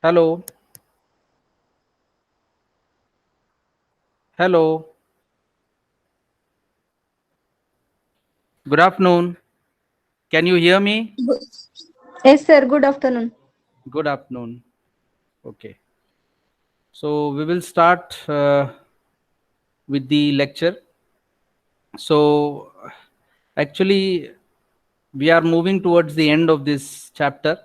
Hello. Hello. Good afternoon. Can you hear me? Yes, sir. Good afternoon. Good afternoon. Okay. So we will start with the lecture. So actually, we are moving towards the end of this chapter.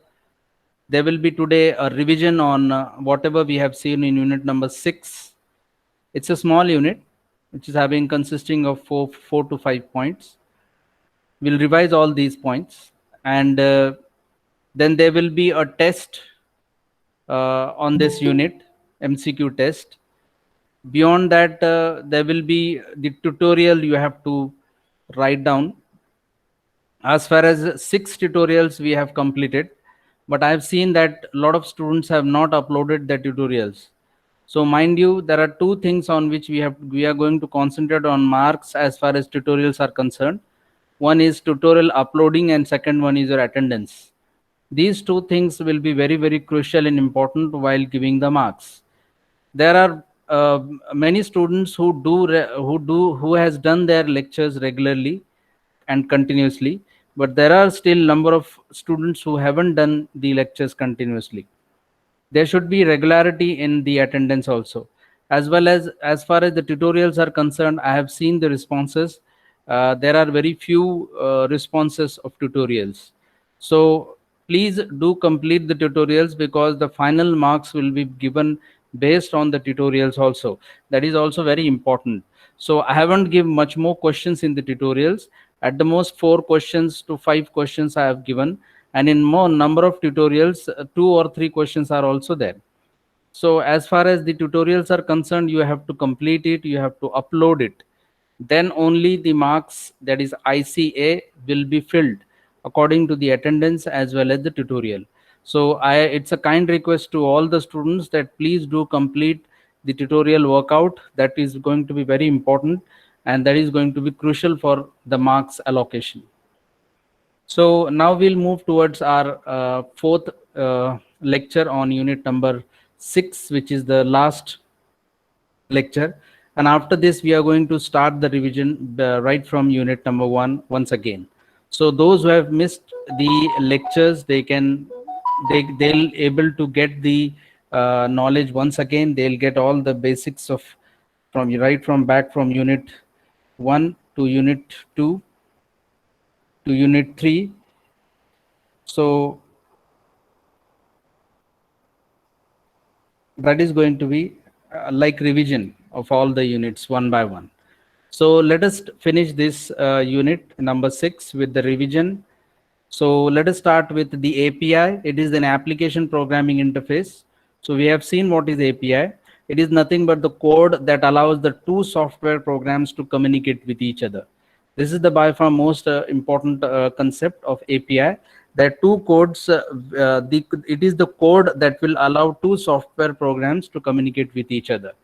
There will be today a revision on whatever we have seen in unit number 6. It's a small unit which is having consisting of four to 5 points. We'll revise all these points, and then there will be a test on this unit, MCQ test. Beyond that, there will be the tutorial you have to write down. As far as 6 tutorials we have completed, but I have seen that a lot of students have not uploaded their tutorials. So mind you, there are two things on which we are going to concentrate on marks as far as tutorials are concerned. One is tutorial uploading, and second one is your attendance. These two things will be very crucial and important while giving the marks. There are many students who has done their lectures regularly and continuously, but there are still number of students who haven't done the lectures continuously. There should be regularity in the attendance also. As far as the tutorials are concerned, I have seen the responses. There are very few responses of tutorials. So please do complete the tutorials, because the final marks will be given based on the tutorials also. That is also very important. So I haven't given much more questions in the tutorials. At the most 4 questions to 5 questions I have given, and in more number of tutorials, 2 or 3 questions are also there. So as far as the tutorials are concerned, you have to complete it, you have to upload it. Then only the marks, that is ICA, will be filled according to the attendance as well as the tutorial. So it's a kind request to all the students that please do complete the tutorial workout. That is going to be very important, and that is going to be crucial for the marks allocation. So now we'll move towards our fourth lecture on unit number 6, which is the last lecture. And after this, we are going to start the revision right from unit number 1 once again. So those who have missed the lectures, they'll able to get the knowledge once again. They'll get all the basics of from right from back from unit 1 to unit 2 to unit 3. So that is going to be like revision of all the units one by one. So let us finish this unit number 6 with the revision. So let us start with the API. It is an application programming interface. So we have seen what is API. It is nothing but the code that allows the two software programs to communicate with each other. This is the by far most important concept of API. There are two codes. It is the code that will allow two software programs to communicate with each other.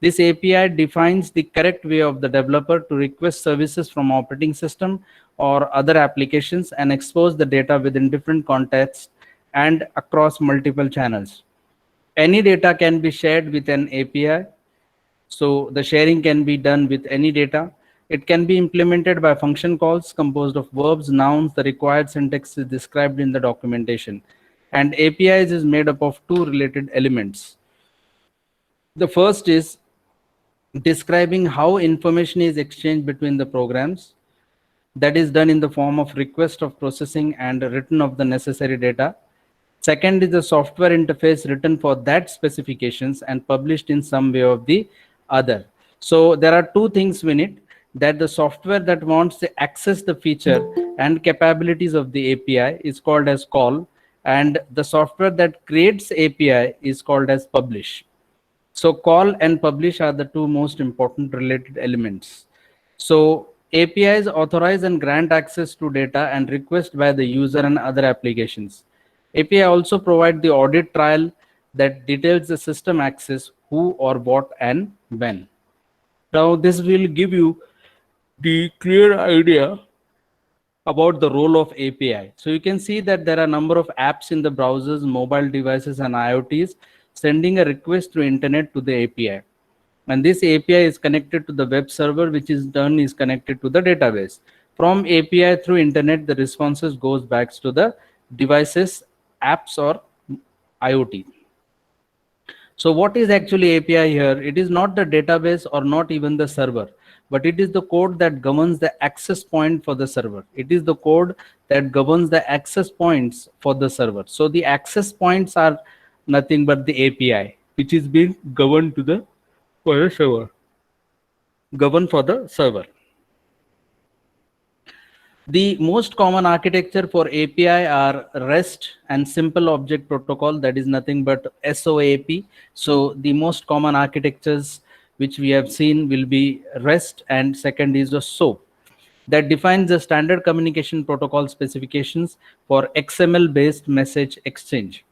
This API defines the correct way of the developer to request services from operating system or other applications and expose the data within different contexts and across multiple channels. Any data can be shared with an API. So the sharing can be done with any data. It can be implemented by function calls composed of verbs, nouns. The required syntax is described in the documentation. And APIs is made up of two related elements. The first is describing how information is exchanged between the programs. That is done in the form of request of processing and written of the necessary data. Second is the software interface written for that specifications and published in some way or the other. So there are two things we need: that the software that wants to access the feature and capabilities of the API is called as call, and the software that creates API is called as publish. So call and publish are the two most important related elements. So APIs authorize and grant access to data and request by the user and other applications. API also provide the audit trail that details the system access, who or what and when. Now this will give you the clear idea about the role of API. So you can see that there are a number of apps in the browsers, mobile devices, and IoTs sending a request through internet to the API. And this API is connected to the web server, which is done is connected to the database. From API through internet, the responses goes back to the devices, apps, or IoT. So what is actually API here? It is not the database or not even the server, but it is the code that governs the access point for the server. It is the code that governs the access points for the server. So the access points are nothing but the API, which is being governed to the for the server. Governed for the server. The most common architecture for API are REST and Simple Object Protocol, that is nothing but SOAP. So the most common architectures which we have seen will be REST, and second is the SOAP that defines the standard communication protocol specifications for XML based message exchange.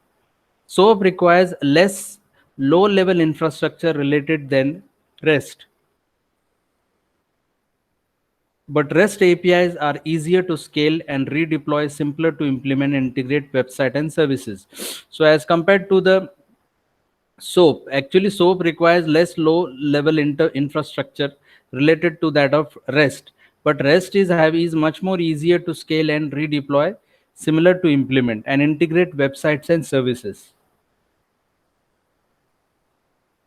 SOAP requires less low level infrastructure related than REST. But REST APIs are easier to scale and redeploy, simpler to implement and integrate website and services. So as compared to the SOAP, actually SOAP requires less low level infrastructure related to that of REST. But REST is much more easier to scale and redeploy, similar to implement and integrate websites and services.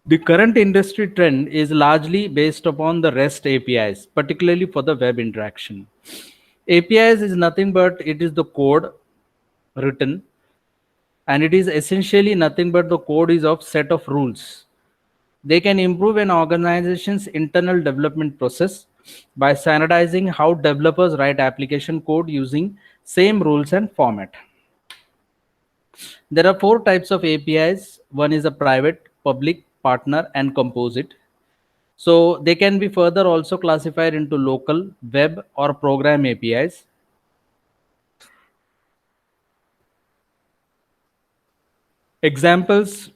The current industry trend is largely based upon the REST APIs, particularly for the web interaction. APIs is nothing but it is the code written, and it is essentially nothing but the code is of set of rules. They can improve an organization's internal development process by standardizing how developers write application code using same rules and format. There are four types of APIs. One is a private, public, partner, and composite. So they can be further also classified into local, web, or program APIs. Examples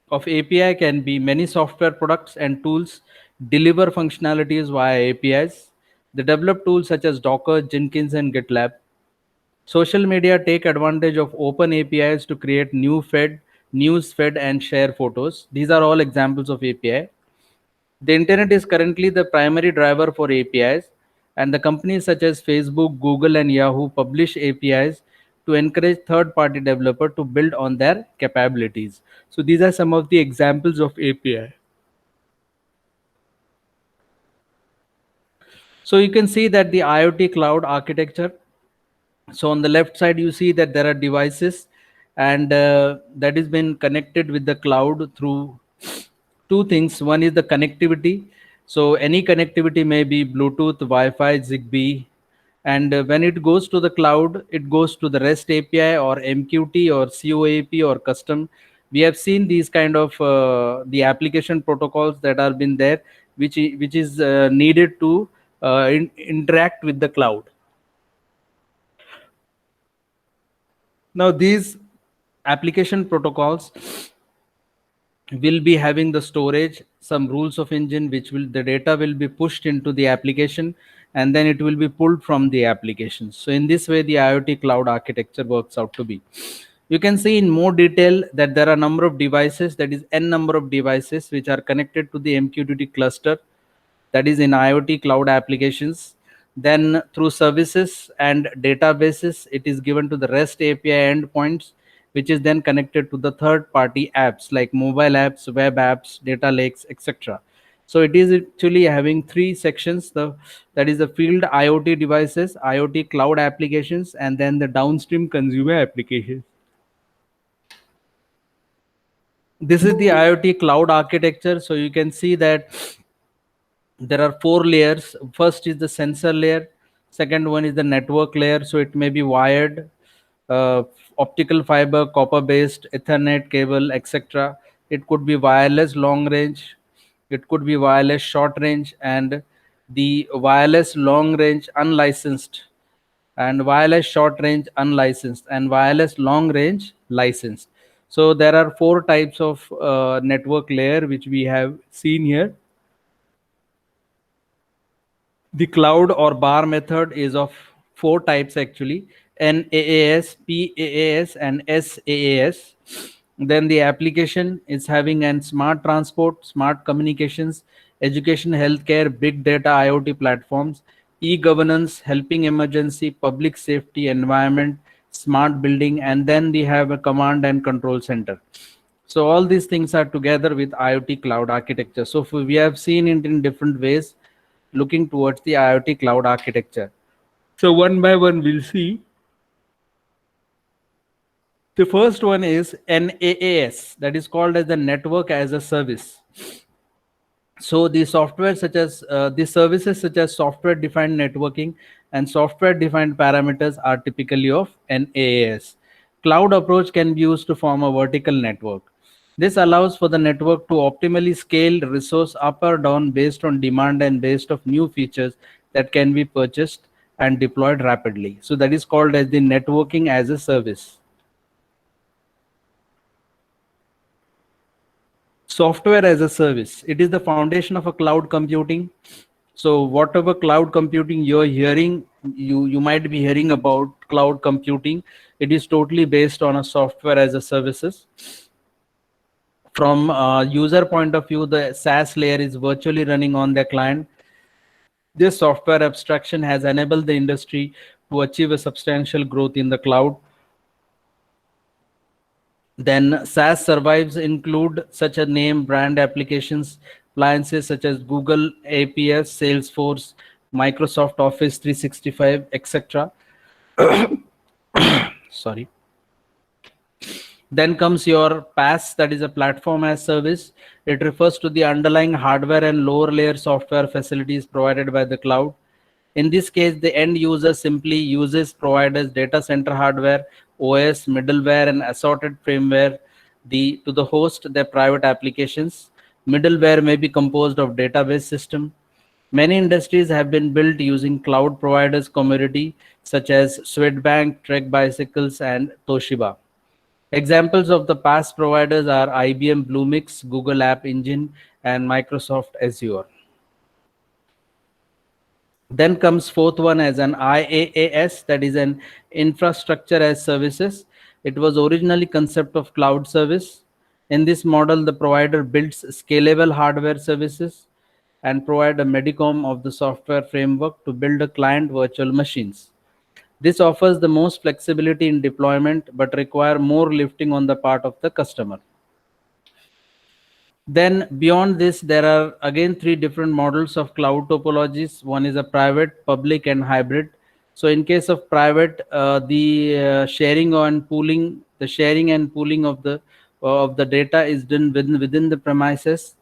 of API can be many software products and tools deliver functionalities via APIs. The developed tools such as Docker, Jenkins, and GitLab. Social media take advantage of open APIs to create news fed, and share photos. These are all examples of API. The internet is currently the primary driver for APIs, and the companies such as Facebook, Google, and Yahoo publish APIs to encourage third party developers to build on their capabilities. So, these are some of the examples of API. So, you can see that the IoT cloud architecture. So, on the left side, you see that there are devices, and that has been connected with the cloud through two things. One is the connectivity. So any connectivity may be Bluetooth, Wi-Fi, Zigbee, and when it goes to the cloud, it goes to the REST API or MQT or COAP or custom. We have seen these kind of the application protocols that are been there, which is needed to interact with the cloud. Now these application protocols will be having the storage, some rules of engine, which will the data will be pushed into the application, and then it will be pulled from the application. So in this way the IoT cloud architecture works out to be. You can see in more detail that there are a number of devices, that is n number of devices, which are connected to the MQTT cluster, that is in IoT cloud applications. Then through services and databases, it is given to the REST API endpoints, which is then connected to the third party apps like mobile apps, web apps, data lakes, etc. So it is actually having three sections. That is the field IoT devices, IoT cloud applications, and then the downstream consumer applications. This is the IoT cloud architecture. So you can see that there are four layers. First is the sensor layer, second one is the network layer, so it may be wired, uh, optical fiber, copper based, ethernet cable, etc. It could be wireless long range, it could be wireless short range, and the wireless long range unlicensed, and wireless short range unlicensed, and wireless long range licensed. So there are four types of network layer which we have seen here. The cloud or bar method is of four types actually: NAAS, PAAS, and SAAS. Then the application is having an smart transport, smart communications, education, healthcare, big data, IoT platforms, e-governance, helping emergency, public safety, environment, smart building, and then they have a command and control center. So all these things are together with IoT cloud architecture. So we have seen it in different ways, looking towards the IoT cloud architecture. So one by one, we'll see. The first one is NAAS, that is called as the network as a service. So the software such as the services such as software defined networking and software defined parameters are typically of NAAS. Cloud approach can be used to form a vertical network. This allows for the network to optimally scale resource up or down based on demand and based of new features that can be purchased and deployed rapidly. So that is called as the networking as a service. Software as a service, it is the foundation of a cloud computing. So whatever cloud computing you're hearing, you might be hearing about cloud computing, it is totally based on a software as a services. From a user point of view, the SaaS layer is virtually running on their client. This software abstraction has enabled the industry to achieve a substantial growth in the cloud. Then SaaS survives include such a name brand applications, appliances such as Google, APS, Salesforce, Microsoft Office 365, etc. Sorry. Then comes your PaaS, that is a platform as service. It refers to the underlying hardware and lower layer software facilities provided by the cloud. In this case, the end user simply uses providers data center hardware, OS, middleware, and assorted firmware to the host their private applications. Middleware may be composed of database system. Many industries have been built using cloud providers community such as Swedbank, Trek Bicycles, and Toshiba. Examples of the PaaS providers are IBM Bluemix, Google App Engine, and Microsoft Azure. Then comes fourth one as an IaaS, that is an infrastructure as services. It was originally concept of cloud service. In this model, the provider builds scalable hardware services and provide a medicom of the software framework to build a client virtual machines. This offers the most flexibility in deployment but require more lifting on the part of the customer. Then beyond this, there are again three different models of cloud topologies. One is a private, public, and hybrid. So in case of private, the sharing and pooling of the data is done within the premises.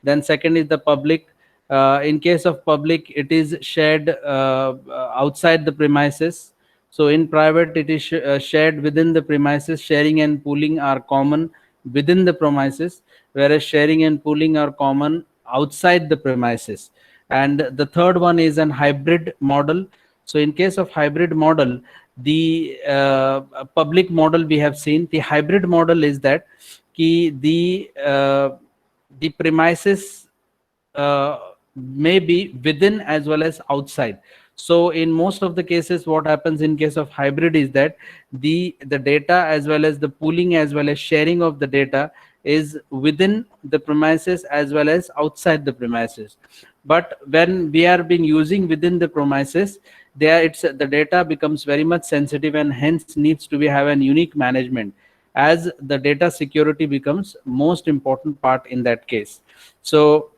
Then second is the public. In case of public, it is shared outside the premises. So in private, it is shared within the premises. Sharing and pooling are common within the premises, whereas sharing and pooling are common outside the premises. And the third one is an hybrid model. So in case of hybrid model, the public model we have seen. The hybrid model is that the premises may be within as well as outside. So in most of the cases, what happens in case of hybrid is that the data as well as the pooling as well as sharing of the data is within the premises as well as outside the premises. But when we are being using within the premises, the data becomes very much sensitive and hence needs to be have an unique management, as the data security becomes most important part in that case. So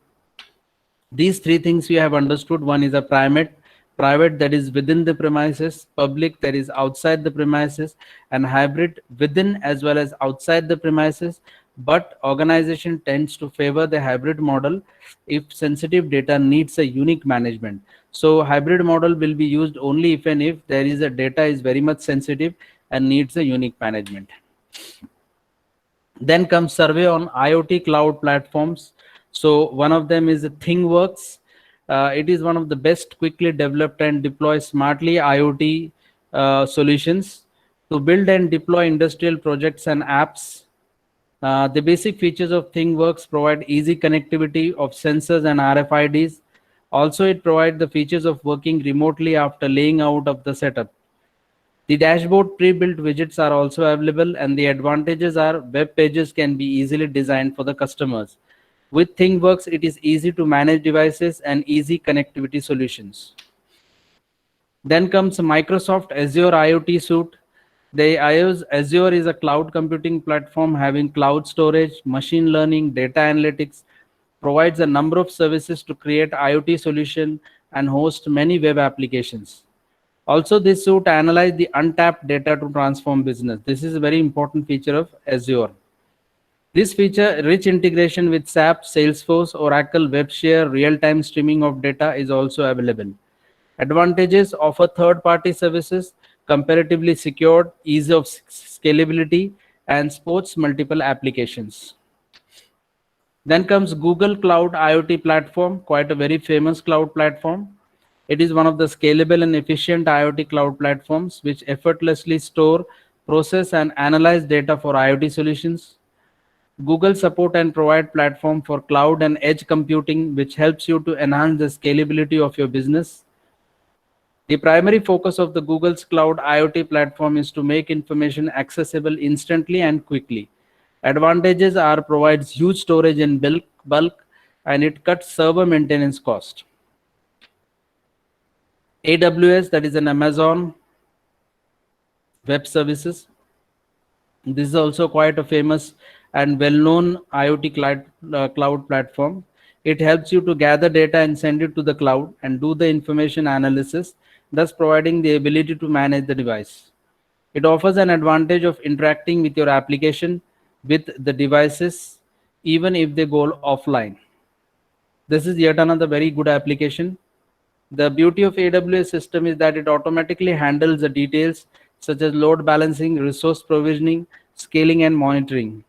these three things we have understood. One is a private that is within the premises, public that is outside the premises, and hybrid within as well as outside the premises. But organization tends to favor the hybrid model if sensitive data needs a unique management. So hybrid model will be used only if and if there is a data is very much sensitive and needs a unique management. Then comes survey on IoT cloud platforms. So one of them is ThingWorx. It is one of the best quickly developed and deploy smartly IoT solutions to build and deploy industrial projects and apps. The basic features of ThingWorx provide easy connectivity of sensors and RFIDs, Also, it provides the features of working remotely after laying out of the setup. The dashboard pre-built widgets are also available, and the advantages are web pages can be easily designed for the customers. With ThingWorks, it is easy to manage devices and easy connectivity solutions. Then comes Microsoft Azure IoT Suite. The iOS Azure is a cloud computing platform having cloud storage, machine learning, data analytics, provides a number of services to create IoT solution and host many web applications. Also, this suite analyze the untapped data to transform business. This is a very important feature of Azure. This feature, rich integration with SAP, Salesforce, Oracle, WebShare, real-time streaming of data is also available. Advantages: offer third-party services, comparatively secured, ease of scalability, and supports multiple applications. Then comes Google Cloud IoT Platform, quite a very famous cloud platform. It is one of the scalable and efficient IoT cloud platforms which effortlessly store, process, and analyze data for IoT solutions. Google support and provide platform for cloud and edge computing, which helps you to enhance the scalability of your business. The primary focus of the Google's cloud IoT platform is to make information accessible instantly and quickly. Advantages are provides huge storage in bulk and it cuts server maintenance cost. AWS, that is an Amazon Web Services. This is also quite a famous and well-known IoT cloud platform. It helps you to gather data and send it to the cloud and do the information analysis, thus providing the ability to manage the device. It offers an advantage of interacting with your application with the devices even if they go offline. This is yet another very good application. The beauty of AWS system is that it automatically handles the details such as load balancing, resource provisioning, scaling, and monitoring.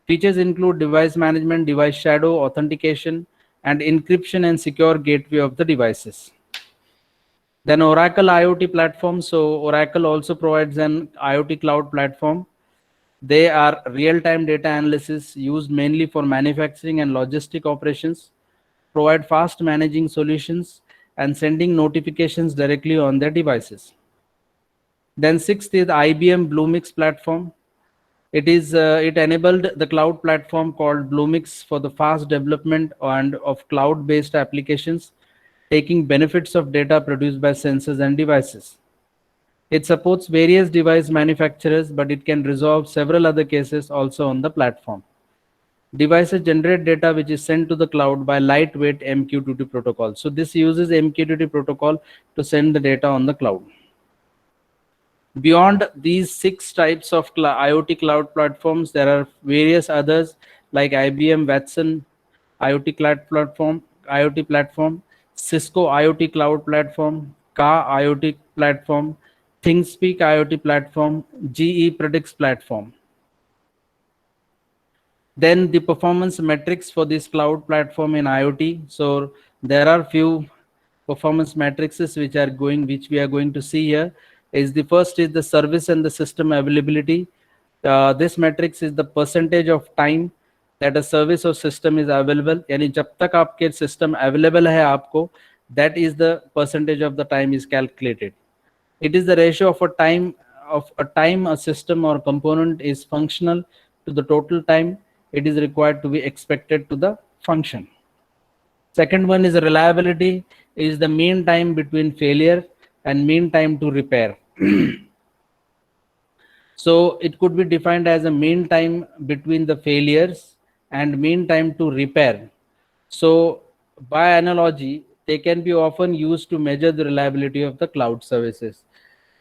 Features include device management, device shadow, authentication, and encryption and secure gateway of the devices. Then Oracle IoT platform. So Oracle also provides an IoT cloud platform. They are real-time data analysis used mainly for manufacturing and logistic operations, provide fast managing solutions, and sending notifications directly on their devices. Then sixth is IBM Bluemix platform. It enabled the cloud platform called Bluemix for the fast development and of cloud-based applications, taking benefits of data produced by sensors and devices. It supports various device manufacturers, but it can resolve several other cases also on the platform. Devices generate data which is sent to the cloud by lightweight MQTT protocol. So this uses MQTT protocol to send the data on the cloud. Beyond these 6 types of IoT cloud platforms, there are various others like IBM Watson IoT platform, Cisco IoT cloud platform, Ka IoT platform, ThingSpeak IoT platform, GE Predix platform. Then the performance metrics for this cloud platform in IoT. So there are few performance matrices which we are going to see here. Is the first is the service and the system availability. This matrix is the percentage of time that a service or system is available. यानी जब तक आपके system available है आपको, that is the percentage of the time is calculated. It is the ratio of a time a system or component is functional to the total time it is required to be expected to the function. Second one is reliability, is the mean time between failure and mean time to repair. So it could be defined as a mean time between the failures and mean time to repair. So by analogy, they can be often used to measure the reliability of the cloud services.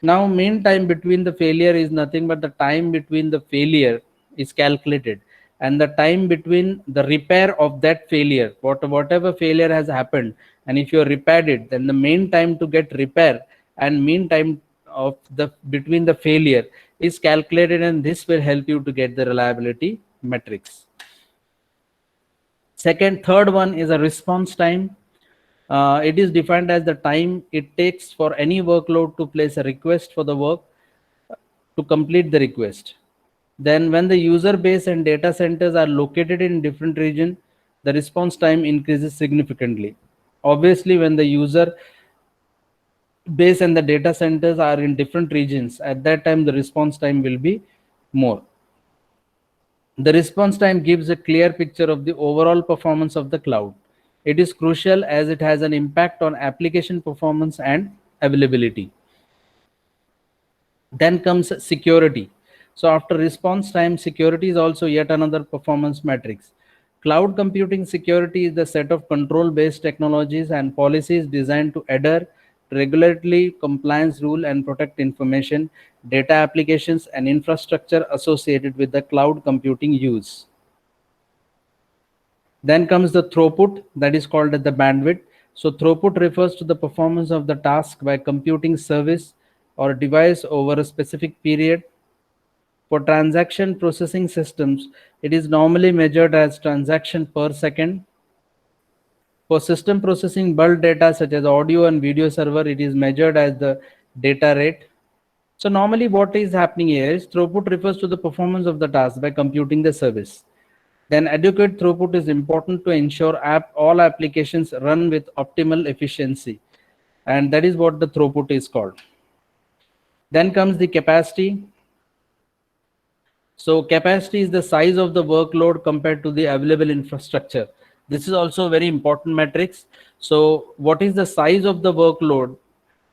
Now, mean time between the failure is nothing but the time between the failure is calculated and the time between the repair of that failure, whatever failure has happened, and if you repaired it, then the mean time to get repair and mean time of the between the failure is calculated, and this will help you to get the reliability metrics. Third one is a response time. It is defined as the time it takes for any workload to place a request for the work to complete the request. Then when the user base and data centers are located in different region, the response time increases significantly. Obviously, when the user base and the data centers are in different regions, at that time the response time will be more. The response time gives a clear picture of the overall performance of the cloud. It is crucial as it has an impact on application performance and availability. Then comes security. So after response time, security is also yet another performance matrix. Cloud computing security is the set of control based technologies and policies designed to adhere to regulatory compliance rule and protect information, data applications and infrastructure associated with the cloud computing use. Then comes the throughput, that is called as the bandwidth. So throughput refers to the performance of the task by computing service or device over a specific period. For transaction processing systems, it is normally measured as transaction per second. For system processing bulk data such as audio and video server, it is measured as the data rate. So normally what is happening here is throughput refers to the performance of the task by computing the service. Then adequate throughput is important to ensure all applications run with optimal efficiency. And that is what the throughput is called. Then comes the capacity. So capacity is the size of the workload compared to the available infrastructure. This is also a very important matrix. So what is the size of the workload?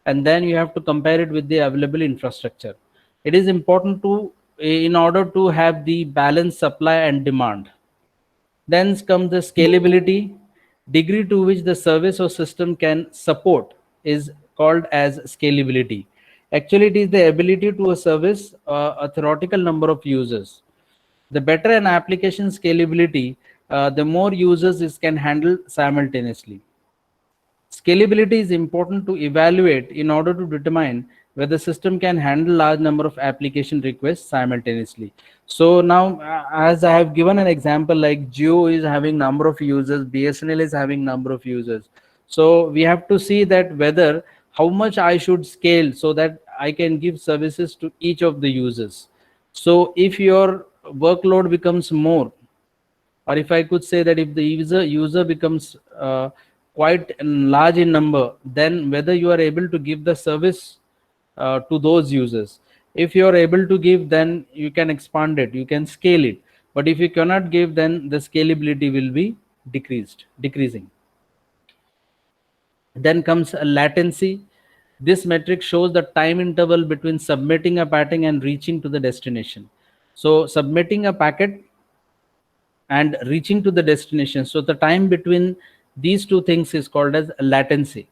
And then you have to compare it with the available infrastructure. It is important to, in order to have the balanced supply and demand. Then comes the scalability. Degree to which the service or system can support is called as scalability. Actually, it is the ability to a service a theoretical number of users. The better an application scalability, the more users it can handle simultaneously. Scalability is important to evaluate in order to determine whether the system can handle large number of application requests simultaneously. So now, as I have given an example, like Jio is having number of users, BSNL is having number of users. So we have to see that whether how much I should scale so that I can give services to each of the users. So if your workload becomes more, or if I could say that if the user becomes quite large in number, then whether you are able to give the service to those users. If you are able to give, then you can expand it, you can scale it. But if you cannot give, then the scalability will be decreasing. Then comes a latency. This metric shows the time interval between submitting a packet and reaching to the destination. So submitting a packet and reaching to the destination. So the time between these two things is called as latency.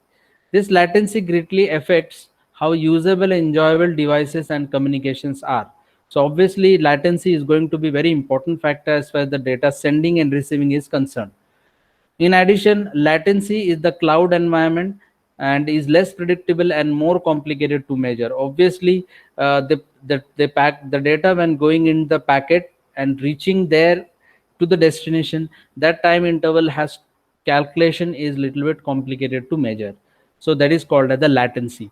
This latency greatly affects how usable and enjoyable devices and communications are. So obviously latency is going to be very important factor as far as the data sending and receiving is concerned. In addition, latency is the cloud environment and is less predictable and more complicated to measure. Obviously, the data when going in the packet and reaching there to the destination, that time interval has calculation is little bit complicated to measure. So that is called as the latency.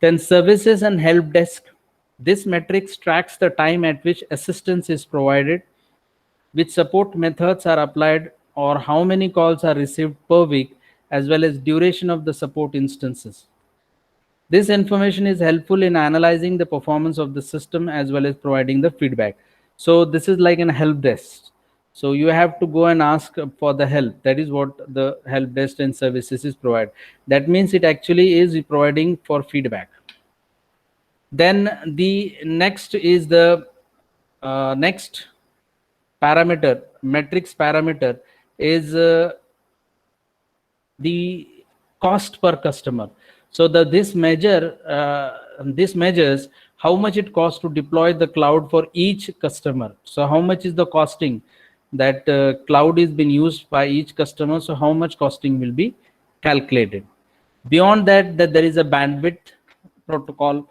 Then services and help desk. This metric tracks the time at which assistance is provided, which support methods are applied, or how many calls are received per week, as well as duration of the support instances. This information is helpful in analyzing the performance of the system as well as providing the feedback. So this is like an help desk. So you have to go and ask for the help. That is what the help desk and services is provide. That means it actually is providing for feedback. Then the next is the next parameter, metrics parameter is the cost per customer. So this measures how much it costs to deploy the cloud for each customer. So how much is the costing that cloud is being used by each customer. So how much costing will be calculated. Beyond that, there is a bandwidth protocol,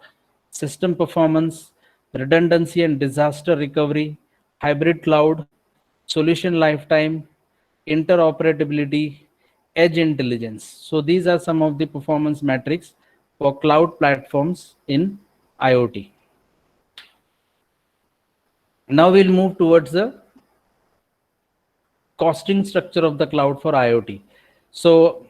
system performance, redundancy and disaster recovery, hybrid cloud, solution lifetime, interoperability, edge intelligence. So these are some of the performance metrics for cloud platforms in IoT. Now we'll move towards the costing structure of the cloud for IoT. So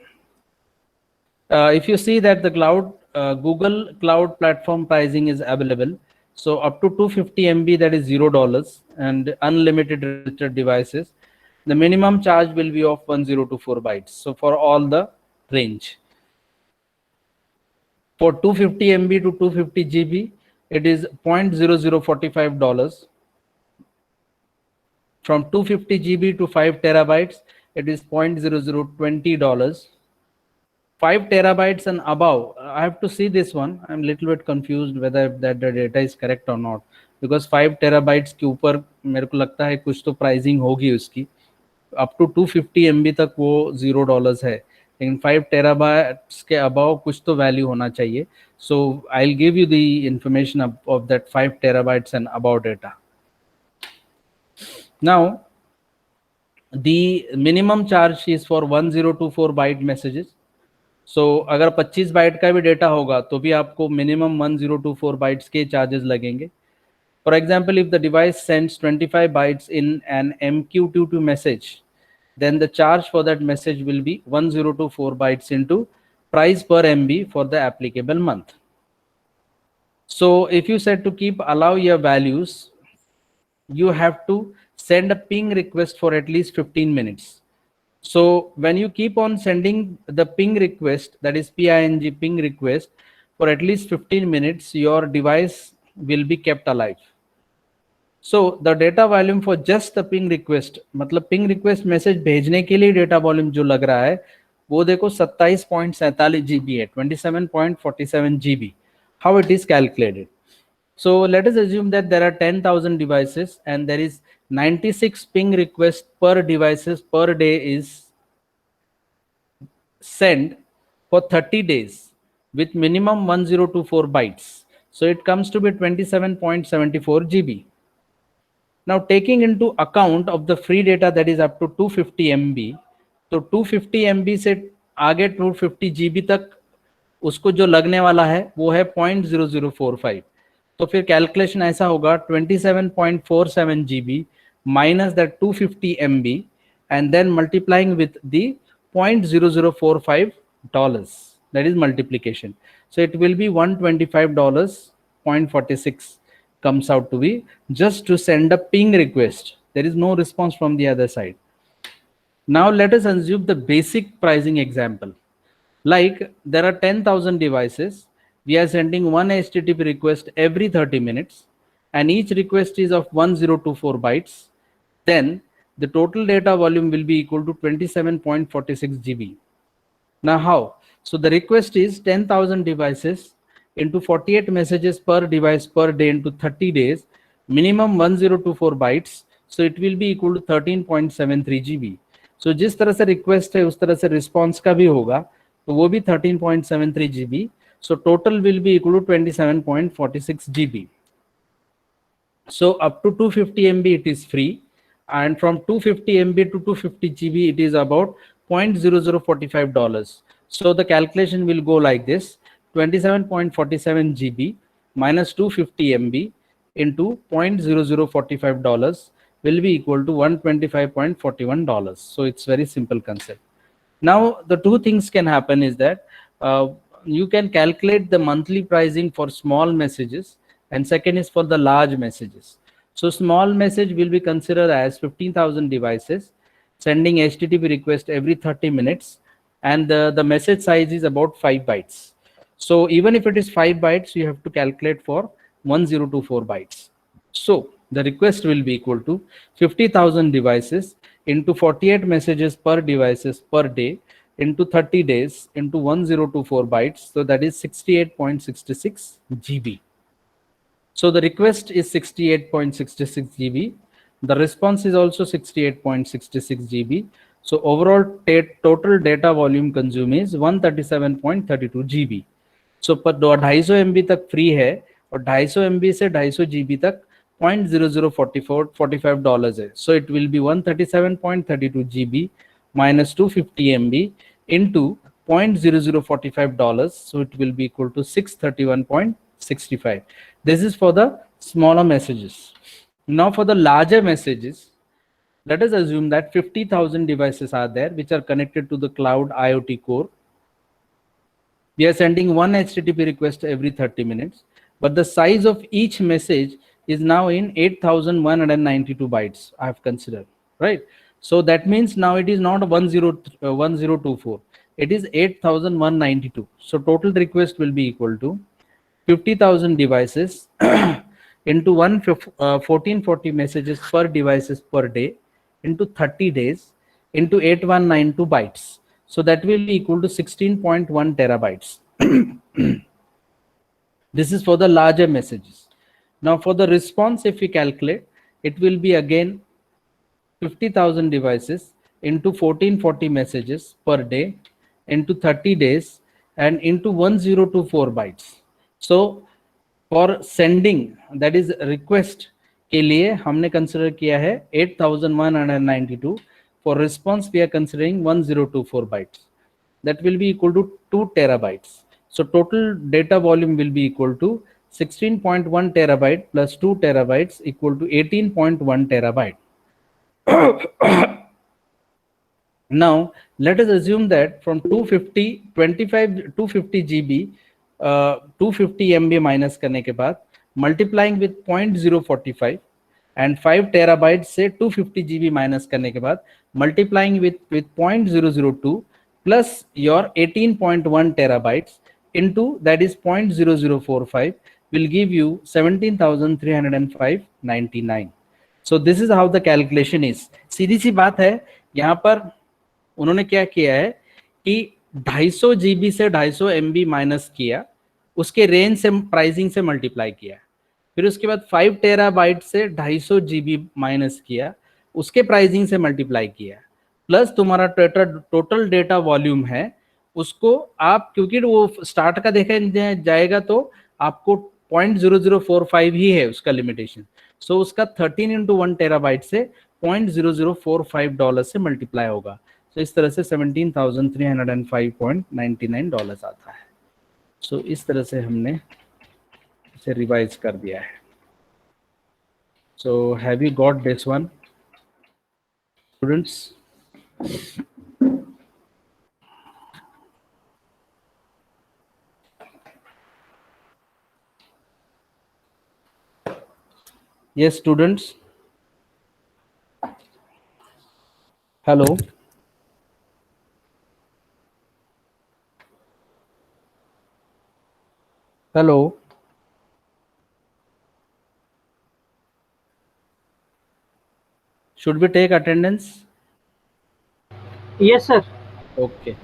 if you see that the cloud Google Cloud Platform pricing is available, so up to 250 MB, that is $0, and unlimited registered devices, the minimum charge will be of 1024 bytes. So for all the range, for 250 MB to 250 GB, it is $0.0045. From 250 GB to 5 terabytes, it is $0.0020. 5 terabytes and above, I have to see this one. I'm a little bit confused whether that the data is correct or not, because 5 terabytes के ऊपर मेरे को लगता है कुछ तो pricing होगी उसकी. अप टू 250 MB तक वो $0 है, लेकिन 5 terabytes के अबाव कुछ तो वैल्यू होना चाहिए. So I'll give you the information of that 5 terabytes and above data. Now the minimum charge is for 1024 byte messages. So अगर 25 बाइट का भी डेटा होगा तो भी आपको मिनिमम 1024 बाइट्स के चार्जेस लगेंगे. For example, if the device sends 25 bytes in an MQTT message, then the charge for that message will be 1024 bytes into price per MB for the applicable month. So if you said to keep allow your values, you have to send a ping request for at least 15 minutes. So when you keep on sending the ping request, that is PING ping request, for at least 15 minutes, your device will be kept alive. So the data volume for just the ping request, मतलब ping request message भेजने के लिए data volume जो लग रहा है वो देखो 27.47 GB है, 27.47 GB. How it is calculated? So let us assume that there are 10,000 devices and there is 96 ping requests per devices per day is sent for 30 days with minimum 1024 bytes. So it comes to be 27.74 GB. Now taking into account of the free data that is up to 250 MB, तो 250 MB से आगे 250 GB तक उसको जो लगने वाला है वो है 0.0045. तो फिर कैलकुलेशन ऐसा होगा 27.47 GB minus that 250 MB and then multiplying with the $0.0045. That is multiplication. So it will be $125.46 comes out to be just to send a ping request. There is no response from the other side. Now let us assume the basic pricing example. Like there are 10,000 devices. We are sending one HTTP request every 30 minutes and each request is of 1024 bytes. Then the total data volume will be equal to 27.46 GB. Now how? So the request is 10,000 devices into 48 messages per device per day into 30 days, minimum 1024 bytes. So it will be equal to 13.73 GB. So जिस तरह से request है उस तरह से response का भी होगा, तो वो भी 13.73 GB. So total will be equal to 27.46 GB. So up to 250 MB it is free, and from 250 MB to 250 GB it is about $0.0045. So the calculation will go like this: 27.47 GB minus 250 MB into $0.0045 will be equal to $125.41. So it's very simple concept. Now the two things can happen is that you can calculate the monthly pricing for small messages, and second is for the large messages. So small message will be considered as 15,000 devices sending HTTP request every 30 minutes, and the message size is about 5 bytes. So even if it is 5 bytes, you have to calculate for 1024 bytes. So the request will be equal to 50,000 devices into 48 messages per devices per day into 30 days into 1024 bytes. So that is 68.66 GB. So the request is 68.66 GB. The response is also 68.66 GB. So overall total data volume consumed is 137.32 GB. So पर 250 MB तक free है और 250 MB से 250 GB तक $0.0045 है. So it will be 137.32 GB minus 250 MB into $0.0045. So it will be equal to 631.65. This is for the smaller messages. Now for the larger messages, let us assume that 50,000 devices are there which are connected to the cloud IoT core. We are sending one HTTP request every 30 minutes, but the size of each message is now in 8192 bytes. I have considered, right? So that means now it is not 1024. It is 8192. So total request will be equal to 50,000 devices into 1440 messages per devices per day into 30 days into 8192 bytes. So that will be equal to 16.1 terabytes. This is for the larger messages. Now for the response, if we calculate, it will be again 50,000 devices into 1440 messages per day into 30 days and into 1024 bytes. So for sending, that is request के लिए हमने consider किया है 8192. For response we are considering 1024 bytes. That will be equal to 2 terabytes. So total data volume will be equal to 16.1 terabyte plus 2 terabytes equal to 18.1 terabyte. Now let us assume that from 250 GB 250 MB minus करने के बाद multiplying with 0.045 and 5 terabytes से 250 GB minus करने के बाद multiplying with 0.002 plus your 18.1 terabytes into that is 0.0045 will give you 17,305.99. So this is how the calculation is. सीधी सी बात है, यहाँ पर उन्होंने क्या किया है कि 250 GB से 250 MB माइनस किया, उसके रेंज से प्राइसिंग से मल्टीप्लाई किया, फिर उसके बाद 5 टेराबाइट से 250 GB माइनस किया, उसके प्राइसिंग से मल्टीप्लाई किया, प्लस तुम्हारा टोटल डेटा वॉल्यूम है उसको आप, क्योंकि वो स्टार्ट का देखा जाएगा तो आपको 0.0045 ही है उसका लिमिटेशन, सो उसका 13 इंटू 1 टेराबाइट से $0.0045 से मल्टीप्लाई होगा. तो इस तरह से $17,305.99 आता है. सो इस तरह से हमने इसे रिवाइज कर दिया है. So have you got this one students? Yes, students. Hello. Hello. Should we take attendance? Yes, sir. Okay.